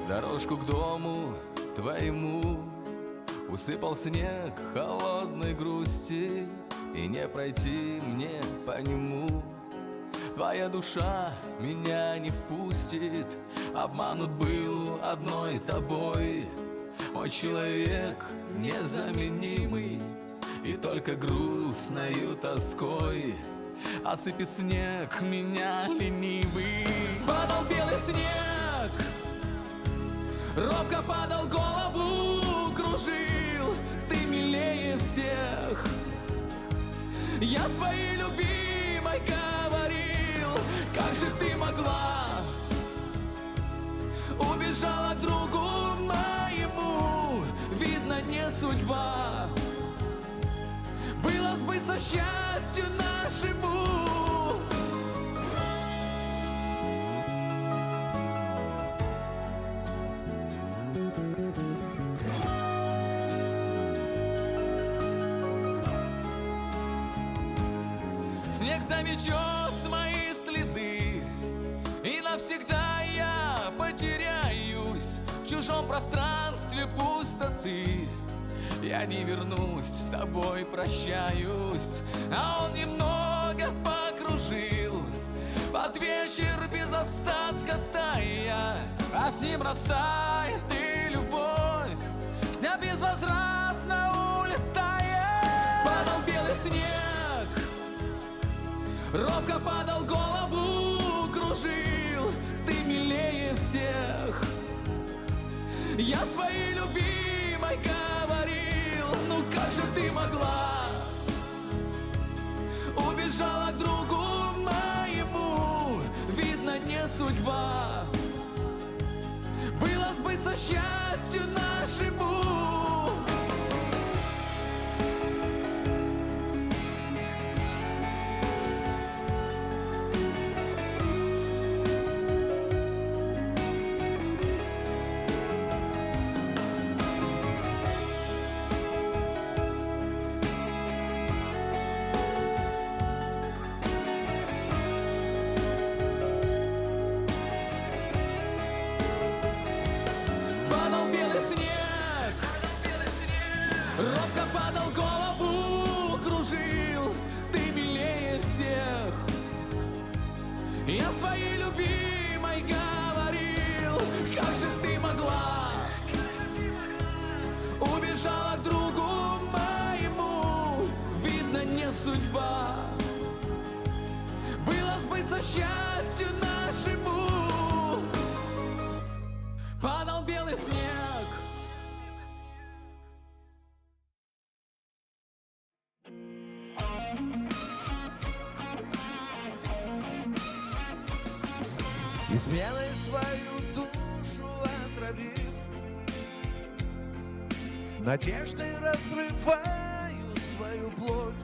Дорожку к дому твоему усыпал снег холодной грусти, и не пройти мне по нему. Твоя душа меня не впустит, обманут был одной тобой. Мой человек незаменимый, и только грустною тоской осыпет снег меня ленивый. Падал белый снег, робко падал, голову кружил. Ты милее всех, я своей любимой говорил. Как же ты могла, убежала к другу моему. Видно, не судьба было сбыться счастью нашему. Снег замечет мои следы, и навсегда я потеряюсь в чужом пространстве пустоты. Я не вернусь, с тобой прощаюсь. А он немного покружил под вечер без остатка тая, а с ним растает и любовь вся безвозвратно улетает. Падал белый снег, робко падал, голову кружил. Ты милее всех, я своей любимой говорил. Ну как же ты могла, убежала к другу моему. Видно, не судьба было сбыться счастью нашему. Робко падал, голову кружил. Ты милее всех, я своей любимой говорил. Как же ты могла, убежала к другу моему. Видно, не судьба было сбыться счастью нашему. Падал белый снег. Изменой свою душу отравив, надеждой разрываю свою плоть.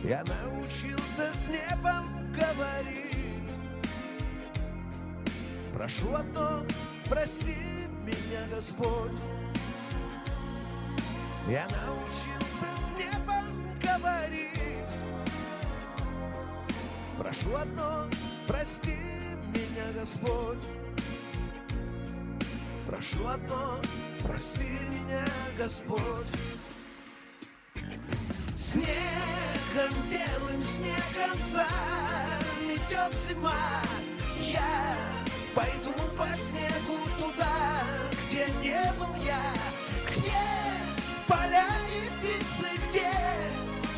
Я научился с небом говорить: прошу одно, прости меня, Господь. Я научился с небом говорить: прошу одно, прости меня, Господь. Прошу одно, прости меня, Господь. Снегом, белым снегом заметет зима. Я пойду по снегу туда, где не был я, где поля и птицы, где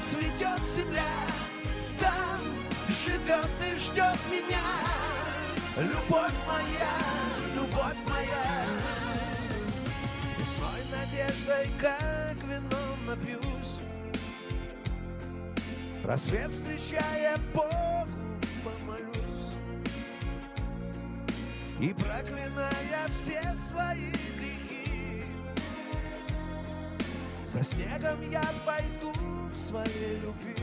цветет земля. Там живет и ждет меня любовь моя, любовь моя. Весной надеждой, как вином напьюсь, рассвет встречая, Богу помолюсь. И проклиная все свои грехи, за снегом я пойду к своей любви.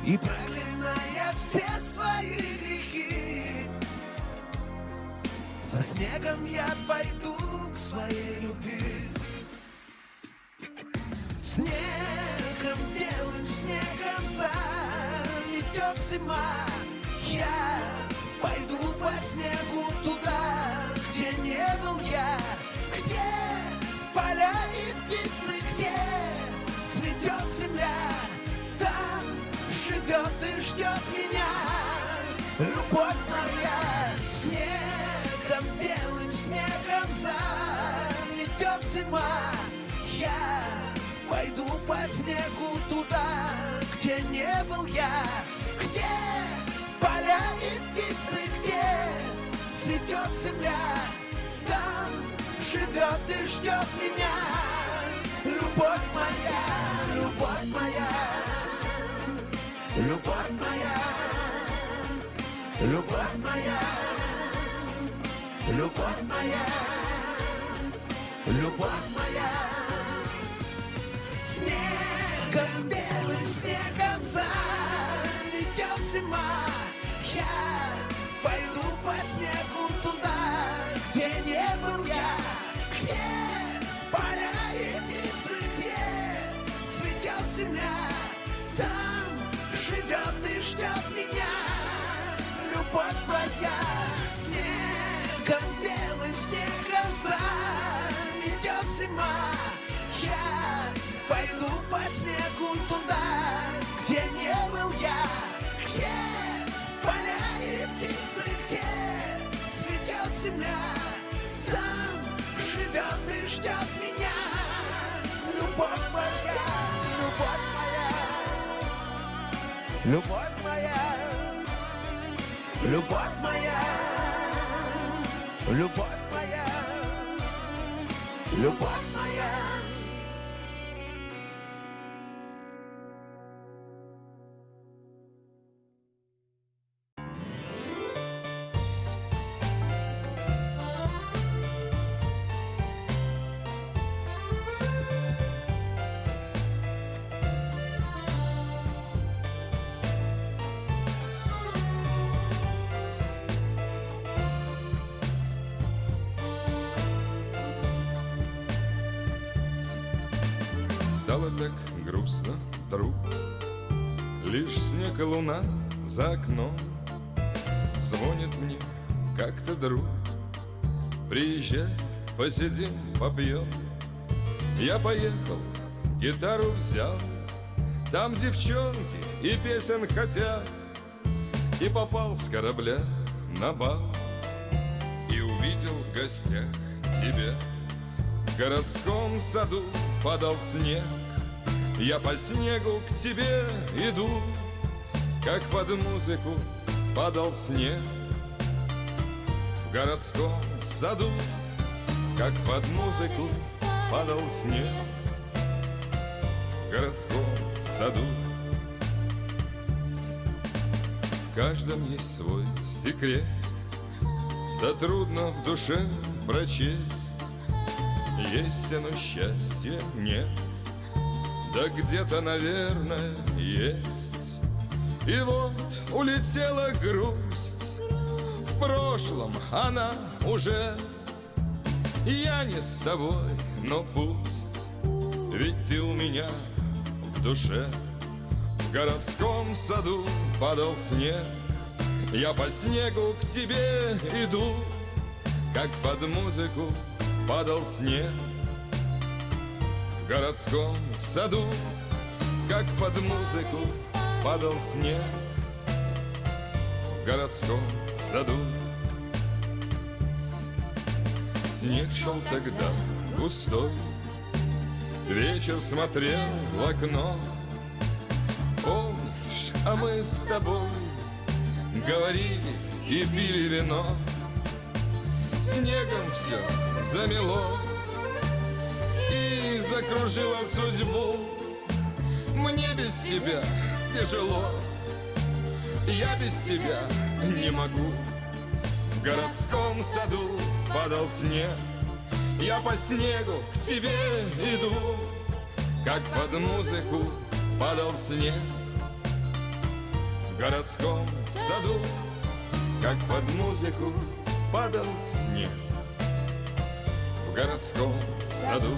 И проклиная все свои грехи, за снегом я пойду к своей любви. Снегом, белым снегом заметет зима. Я пойду по снегу туда, где не был я, где поля и птицы, где цветет земля. Там живет и ждет меня любовь моя. Снегом, белым снегом заметет зима. Я пойду по снегу туда, где не был я, где поля и птицы, где цветет земля. Там живет и ждет меня любовь моя, любовь моя, любовь моя, любовь моя, любовь моя, любовь моя. Снегом, белым снегом заметет зима. Я пойду по снегу туда, где не был я, где поля и птицы, где цветет земля. Там живет и ждет меня любовь моя. Снегом, белым снегом заметет зима. Я пойду по снегу туда, где не был я, где поля и птицы, где цветет земля. Там живет и ждет меня любовь моя, любовь моя, любовь моя, любовь моя, любовь моя, любовь моя. Стало так грустно вдруг, лишь снег и луна за окном. Звонит мне как-то друг: приезжай, посидим, попьем. Я поехал, гитару взял, там девчонки и песен хотят. И попал с корабля на бал, и увидел в гостях тебя. В городском саду падал снег, я по снегу к тебе иду, как под музыку падал снег. В городском саду, как под музыку падал снег. В городском саду. В каждом есть свой секрет, да трудно в душе прочесть. Есть оно счастье, нет, да где-то, наверное, есть. И вот улетела грусть, в прошлом она уже. Я не с тобой, но пусть, ведь ты у меня в душе. В городском саду падал снег, я по снегу к тебе иду, как под музыку падал снег. В городском саду, как под музыку падал снег. В городском саду. Снег шел тогда густой, вечер смотрел в окно. Помнишь, а мы с тобой говорили и пили вино. Снегом все замело и закружило судьбу. Мне без тебя тяжело, я без тебя не могу. В городском саду падал снег, я по снегу к тебе иду, как под музыку падал снег. В городском саду, как под музыку падал снег. В городском саду.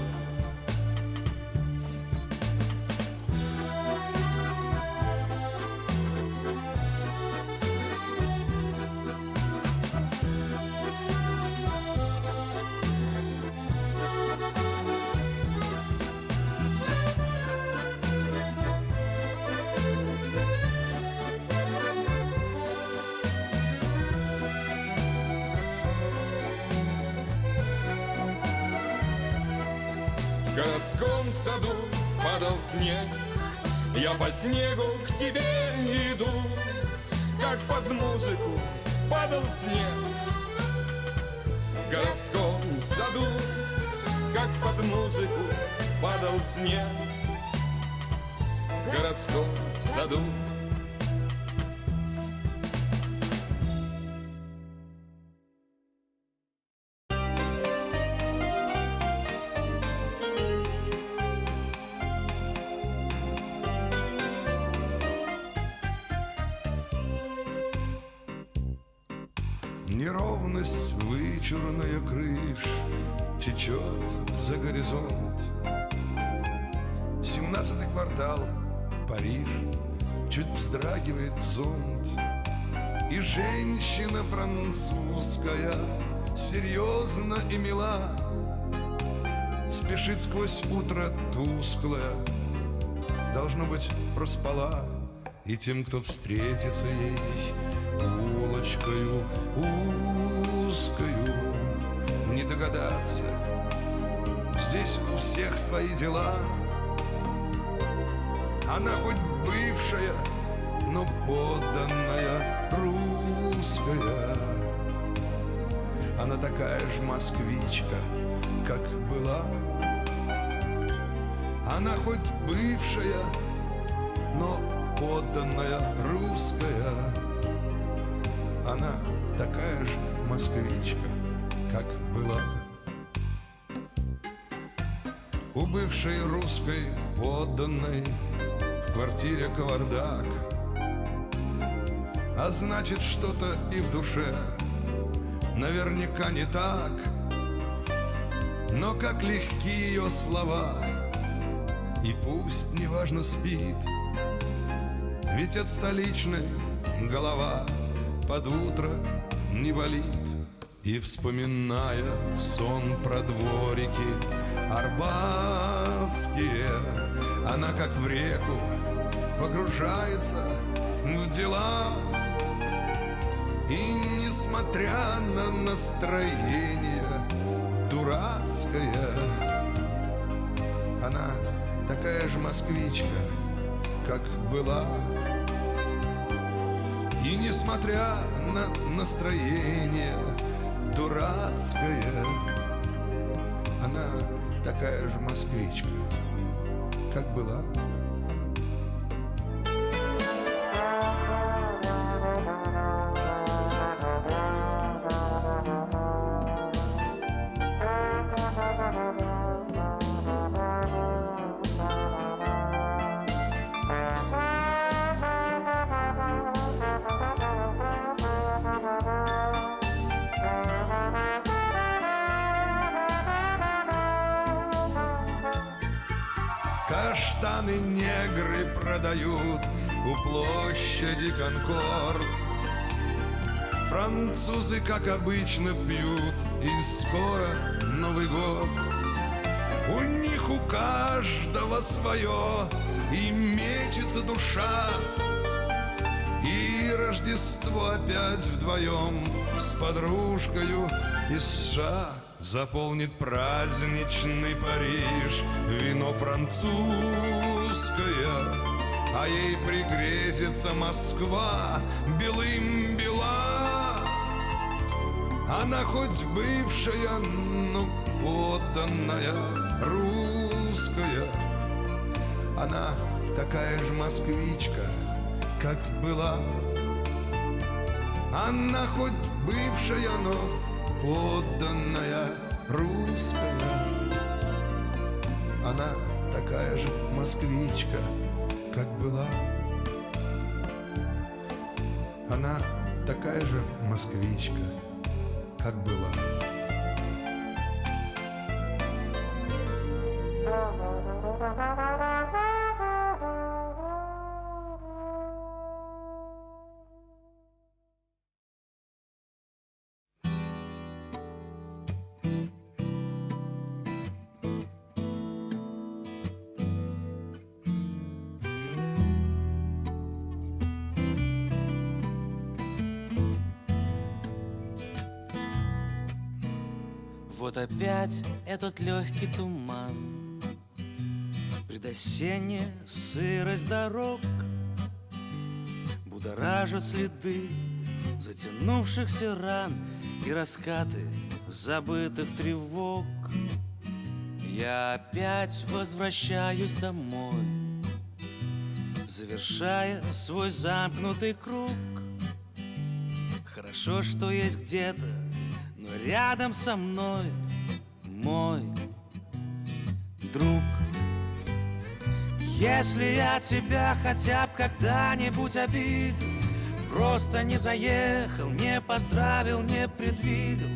В городском саду падал снег, я по снегу к тебе иду, как под музыку падал снег. В городском саду, как под музыку падал снег. В городском саду. Неровность вычурная крыш течет за горизонт. 17-й квартал, Париж, чуть вздрагивает зонт. И женщина французская, серьезно и мила, спешит сквозь утро тусклое, должно быть, проспала. И тем, кто встретится ей улочкою узкою, не догадаться, здесь у всех свои дела. Она хоть бывшая, но подданная русская. Она такая же москвичка, как была. Она хоть бывшая, но подданная русская. Она такая же москвичка, как была. У бывшей русской подданной в квартире кавардак, а значит, что-то и в душе наверняка не так. Но как легки ее слова, и пусть неважно спит, ведь от столичной голова под утро не болит. И вспоминая сон про дворики арбатские, она как в реку погружается в дела. И несмотря на настроение дурацкое, она такая же москвичка, как была. И несмотря на настроение дурацкое, она такая же москвичка, как была. Каштаны негры продают у площади Конкорд. Французы, как обычно, пьют, и скоро Новый год. У них у каждого свое, и мечется душа. И Рождество опять вдвоем с подружкою из США заполнит праздничный Париж вино французское, а ей пригрезится Москва белым бела. Она хоть бывшая, но подданная русская. Она такая же москвичка, как была. Она хоть бывшая, но подданная русская. Она такая же москвичка, как была. Она такая же москвичка, как была. Вот опять этот легкий туман Предосенняя сырость дорог будоражат следы затянувшихся ран и раскаты забытых тревог. Я опять возвращаюсь домой, завершая свой замкнутый круг. Хорошо, что есть где-то, но рядом со мной мой друг. Если я тебя хотя бы когда-нибудь обидел, просто не заехал, не поздравил, не предвидел,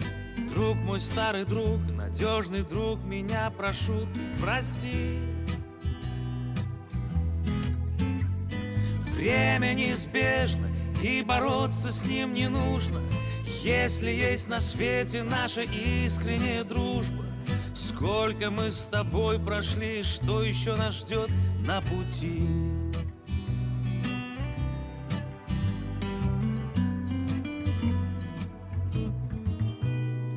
друг мой, старый друг, надежный друг, меня прошу, прости. Время неизбежно, и бороться с ним не нужно, если есть на свете наша искренняя дружба. Сколько мы с тобой прошли, что еще нас ждет на пути.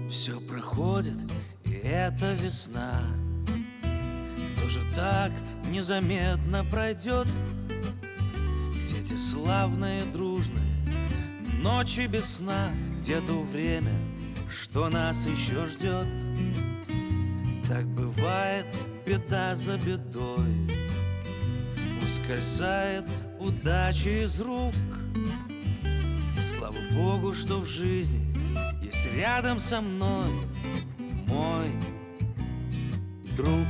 Все проходит, и эта весна тоже так незаметно пройдет. Где те славные, дружные ночи без сна, где то время, что нас еще ждет. Так бывает, беда за бедой, ускользает удача из рук. Слава Богу, что в жизни есть рядом со мной мой друг.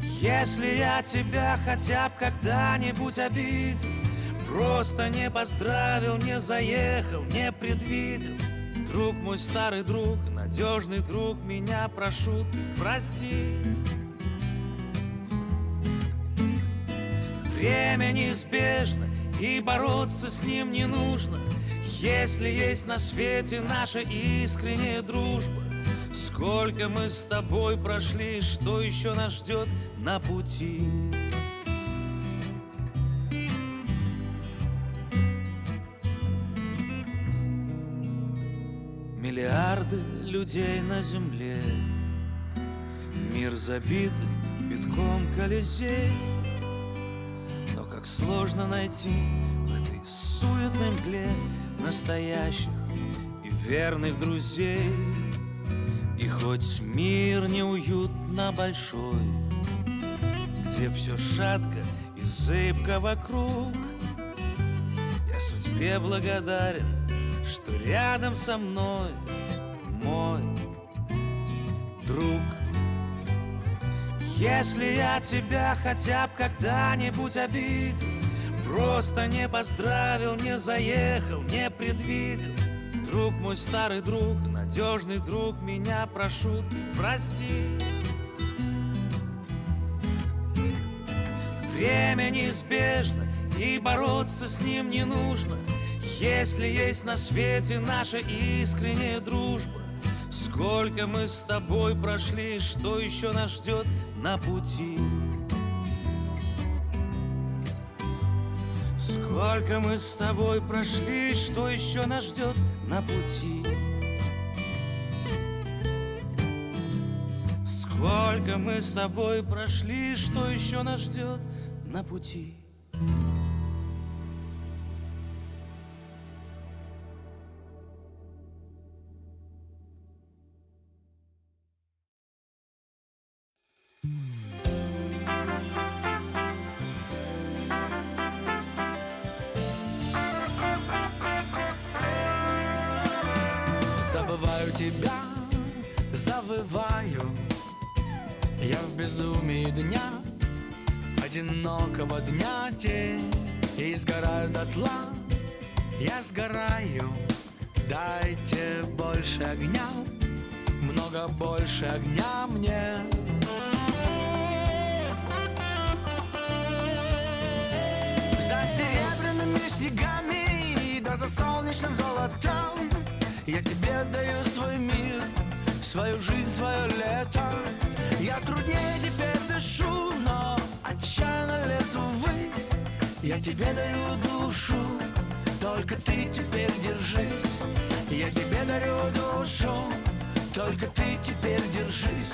Если я тебя хотя бы когда-нибудь обидел, просто не поздравил, не заехал, не предвидел, друг мой, старый друг, надежный друг, меня прошу, прости. Время неизбежно, и бороться с ним не нужно, если есть на свете наша искренняя дружба. Сколько мы с тобой прошли, что еще нас ждет на пути. Миллиарды людей на земле, мир забит битком Колизей. Но как сложно найти в этой суетной мгле настоящих и верных друзей. И хоть мир неуютно большой, где все шатко и зыбко вокруг, я судьбе благодарен, что рядом со мной мой друг. Если я тебя хотя бы когда-нибудь обидел, просто не поздравил, не заехал, не предвидел, друг мой, старый друг, надежный друг, меня прошу, прости. Время неизбежно, и бороться с ним не нужно, если есть на свете наша искренняя дружба. Сколько мы с тобой прошли, что еще нас ждет на пути. Сколько мы с тобой прошли, что еще нас ждет на пути. Сколько мы с тобой прошли, что еще нас ждет на пути. Забываю тебя, завываю я в безумии дня, одинокого дня тень, и сгораю дотла, я сгораю. Дайте больше огня, много больше огня мне. За серебряными снегами, да за солнечным золотом я тебе даю свой мир, свою жизнь, свое лето. Я труднее теперь дышу, но отчаянно лезу ввысь. Я тебе даю душу, только ты теперь держись. Я тебе дарю душу, только ты теперь держись.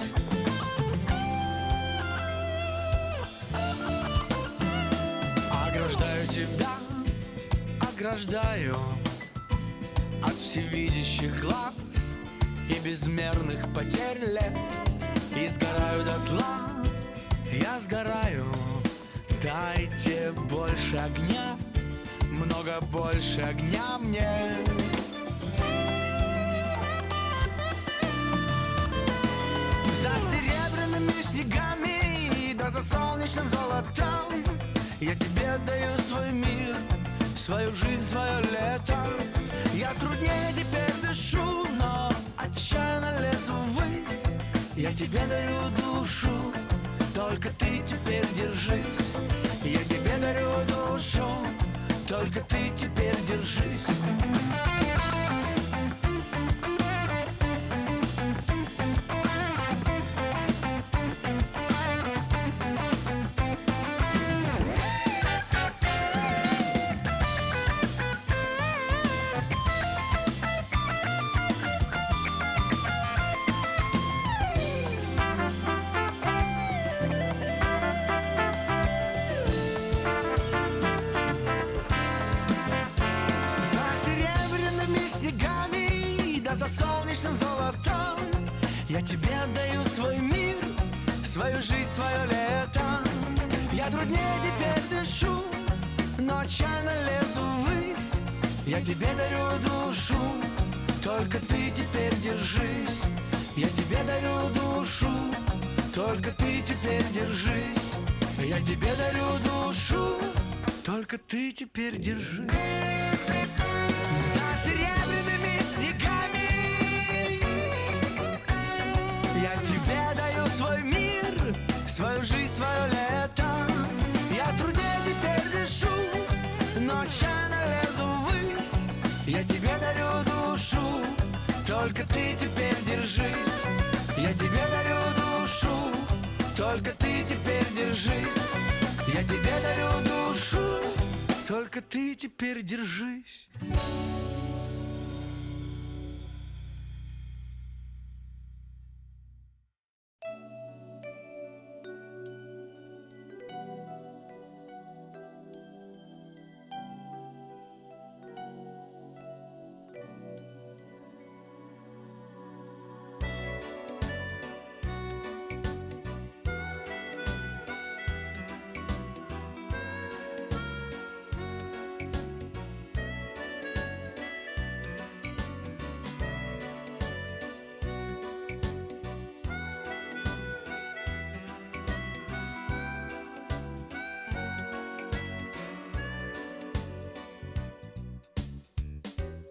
ограждаю от всевидящих глаз и безмерных потерь лет. И сгораю дотла, я сгораю. Дайте больше огня, много больше огня мне. За серебряными снегами, да за солнечным золотом я тебе даю свой мир, свою жизнь, свое лето. Я труднее теперь дышу, но отчаянно лезу ввысь. Я тебе дарю душу, только ты теперь держись. Я тебе дарю душу, только ты теперь держись. За солнечным золотом я тебе отдаю свой мир, свою жизнь, свое лето. Я труднее теперь дышу, но отчаянно лезу ввысь. Я тебе дарю душу, только ты теперь держись. Я тебе дарю душу, только ты теперь держись. Я тебе дарю душу, только ты теперь держись. За серебряными снегами я тебе даю свой мир, свою жизнь, свое лето. Я труднее теперь дышу, но отчаянно лезу ввысь. Я тебе дарю душу, только ты теперь держись. Я тебе дарю душу, только ты теперь держись. Я тебе дарю душу, только ты теперь держись.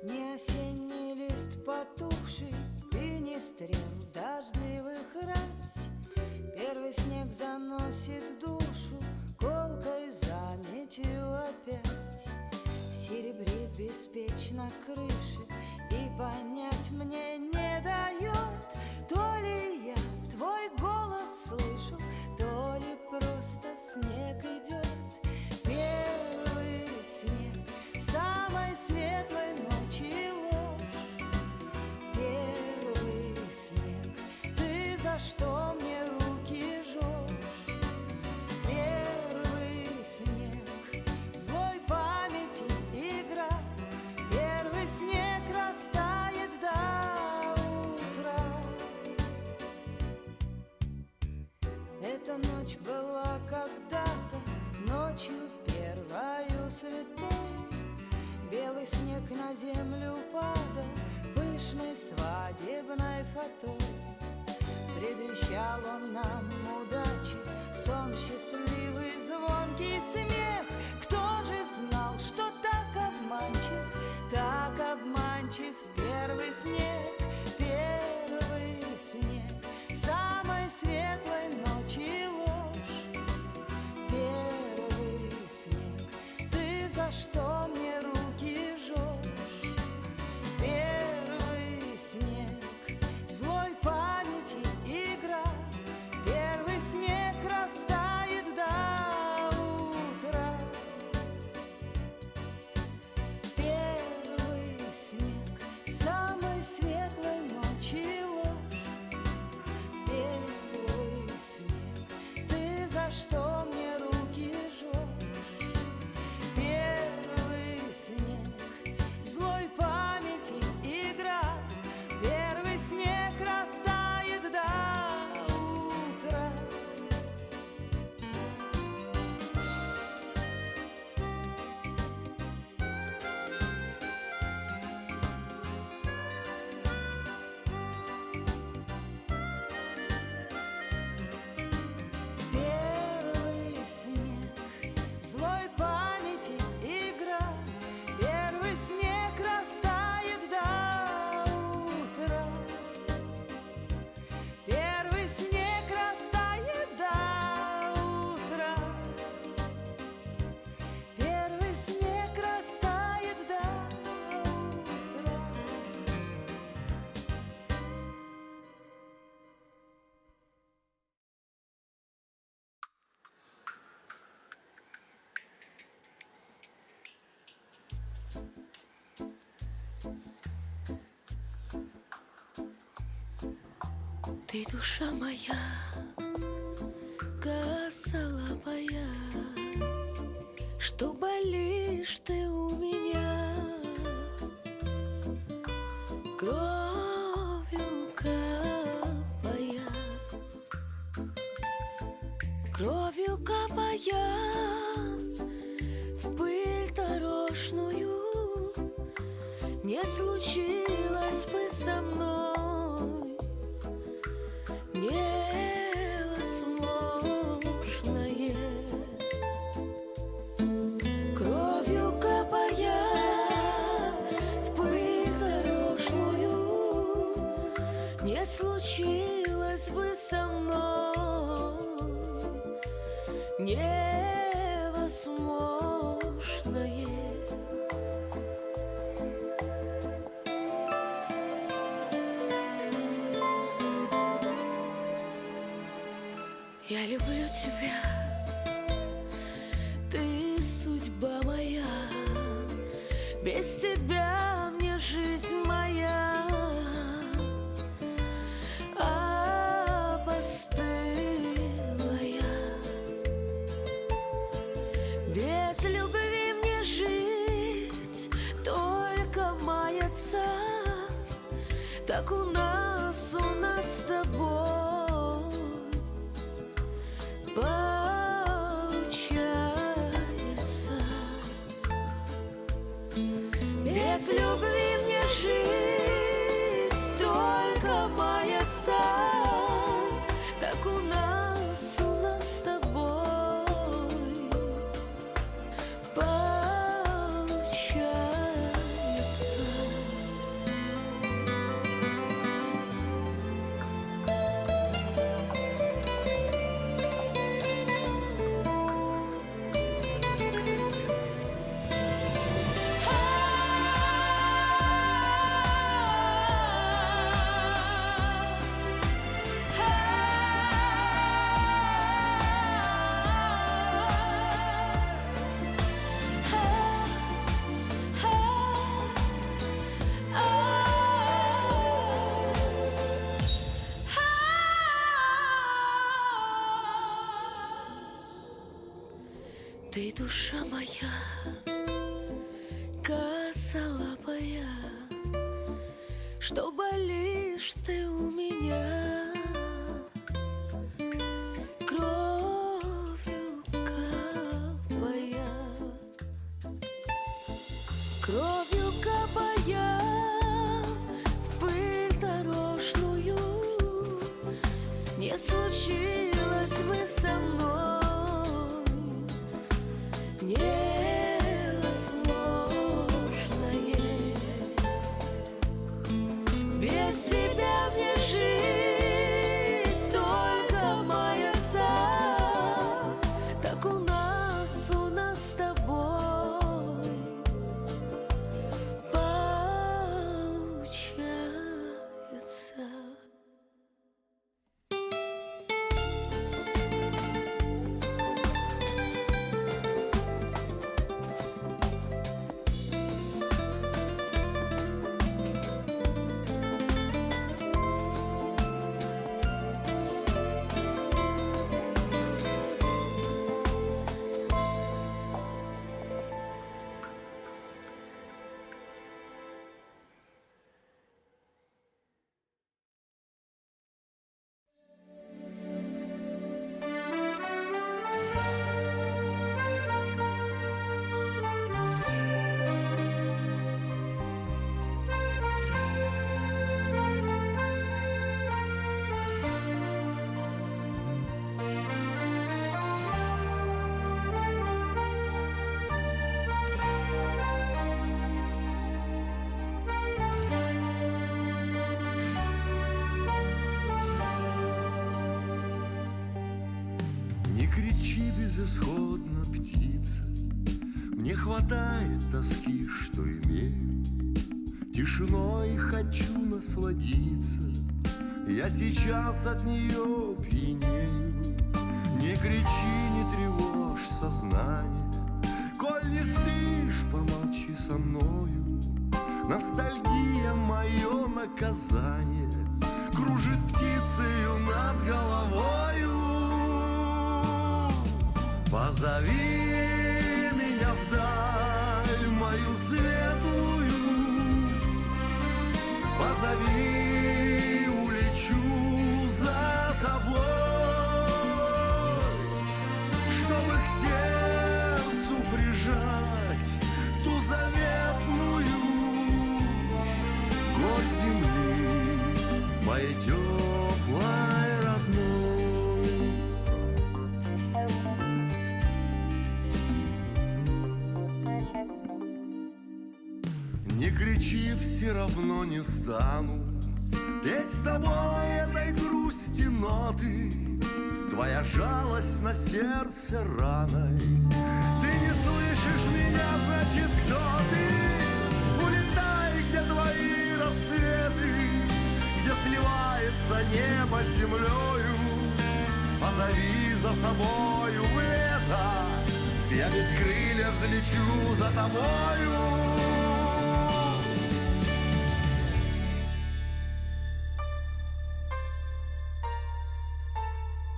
Не осенний лист потухший и не стрел дождливых рась. Первый снег заносит в душу колкой заметью опять. Серебрит беспечно крыши и понять мне не дает. То ли я твой голос слышу, то ли просто снег идет. Первый снег самой светлой ночи ложь. Первый снег, ты за что мне руки жжешь? Первый снег, злой памяти игра. Первый снег растает до утра. Эта ночь была когда-то ночью первою святой. Белый снег на землю падал пышной свадебной фатой. Предвещал он нам удачи, сон счастливый, звонкий смех. Кто же знал, что так обманчив первый снег? Первый снег самой светлой ночи ложь. Первый снег, ты за что мне руки жжешь? Первый снег, злой памяти игра. Первый снег растает до утра. Ты душа моя, косолапая, что болишь ты у меня, кровью капая, кровью капая в пыль дорожную. Не случилось бы со мной невозможное. Кровью капая в пыль дорожную, не случилось бы со мной невозможное. Я люблю тебя, ты судьба моя, без тебя мне жизнь моя опостылая. Без любви мне жить, только маяться, так у нас с тобой получается. Без любви мне жить, только маяться, так у нас с тобой получается. Ты душа моя, косолапая, что болишь ты у меня, кровью капая, кровью капая в пыль дорожную. Не случилось бы со мной невозможное. Без тебя мне жить, только маяться, так у нас с тобой получается. Не кричи безысходно, птица, мне хватает тоски, что имею. Тишиной хочу насладиться, я сейчас от нее пьянею. Не кричи, не тревожь сознание, коль не спишь, помолчи со мною. Ностальгия — мое наказание, кружит птицею над головою. Позови меня вдаль, мою светлую, позови, улечу за тобой, чтобы к сердцу прижать ту заветную горсть земли, моей теплой родной. Не кричи, все равно не стану петь с тобой этой грусти ноты. Твоя жалость на сердце раной. Ты не слышишь меня, значит, кто ты? Улетай, где твои рассветы, где сливается небо с землею. Позови за собою в лето, я без крыльев взлечу за тобою.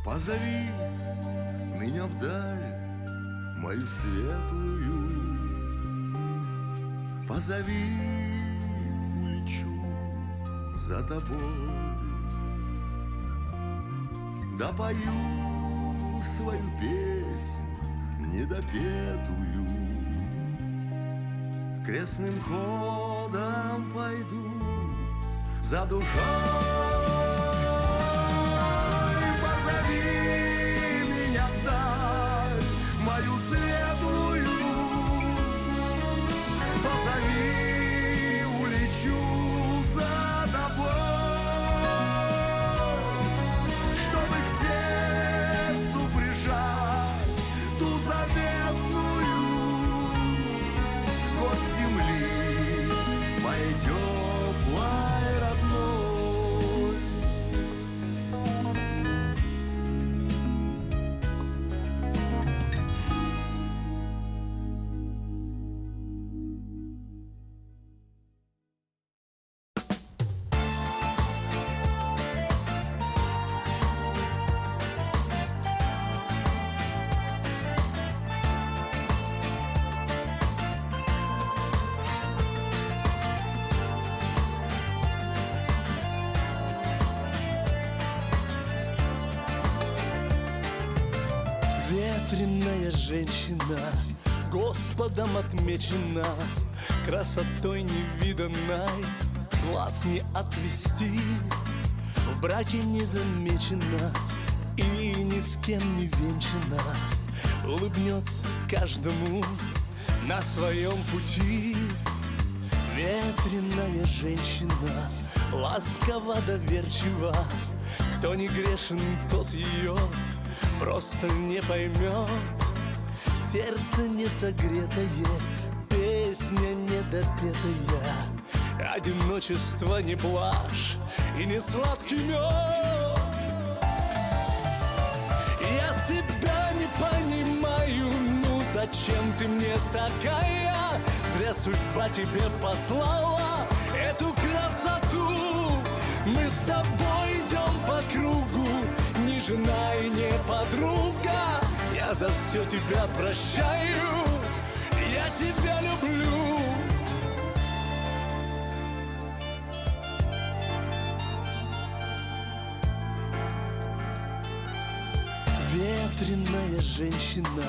Позови меня вдаль, мою светлую, позови, улечу за тобой. Допою свою песню недопетую, крестным ходом пойду за душой. Позови меня вдаль, мою светлую, позови, улечу за тобой, чтобы к сердцу прижать ту заветную горсть земли, моей теплой родной. Ветреная женщина, Господом отмечена, красотой невиданной, глаз не отвести, в браке не замечена и ни с кем не венчана, улыбнется каждому на своем пути. Ветреная женщина, ласково доверчива, кто не грешен, тот ее просто не поймет. Сердце не согретое, песня недопетая, одиночество не блажь и не сладкий мед. Я себя не понимаю, ну зачем ты мне такая? Зря судьба тебе послала эту красоту. Мы с тобой идем по кругу, ни жена и не подруга. Я за все тебя прощаю, я тебя люблю. Ветреная женщина,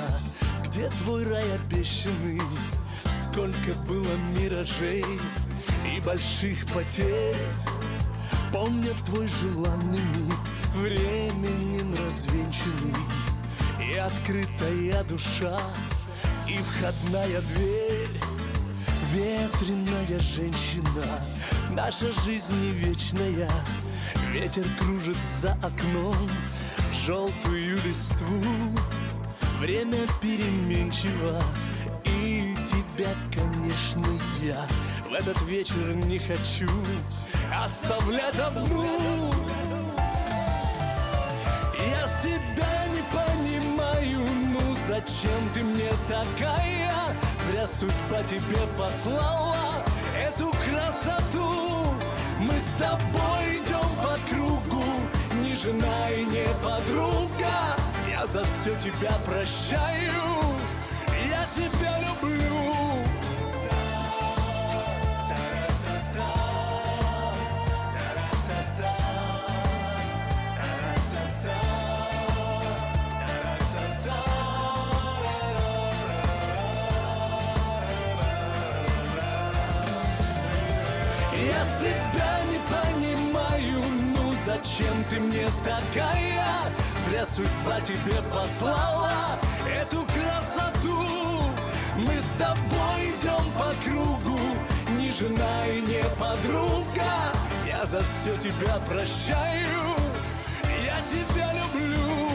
где твой рай обещанный? Сколько было миражей и больших потерь. Помнят твой желанный миг, временем развенчанный, и открытая душа, и входная дверь. Ветреная женщина, наша жизнь не вечная, ветер кружит за окном желтую листву. Время переменчиво, и тебя, конечно, я в этот вечер не хочу оставлять одну. Я себя не понимаю, ну зачем ты мне такая? Зря судьба тебе послала эту красоту. Мы с тобой идем по кругу, жена и не подруга. Я за все тебя прощаю, я тебя люблю. Я себя не понимаю, ну зачем ты мне такая? Зря судьба тебе послала эту красоту. Мы с тобой идем по кругу, ни жена и не подруга. Я за все тебя прощаю, я тебя люблю.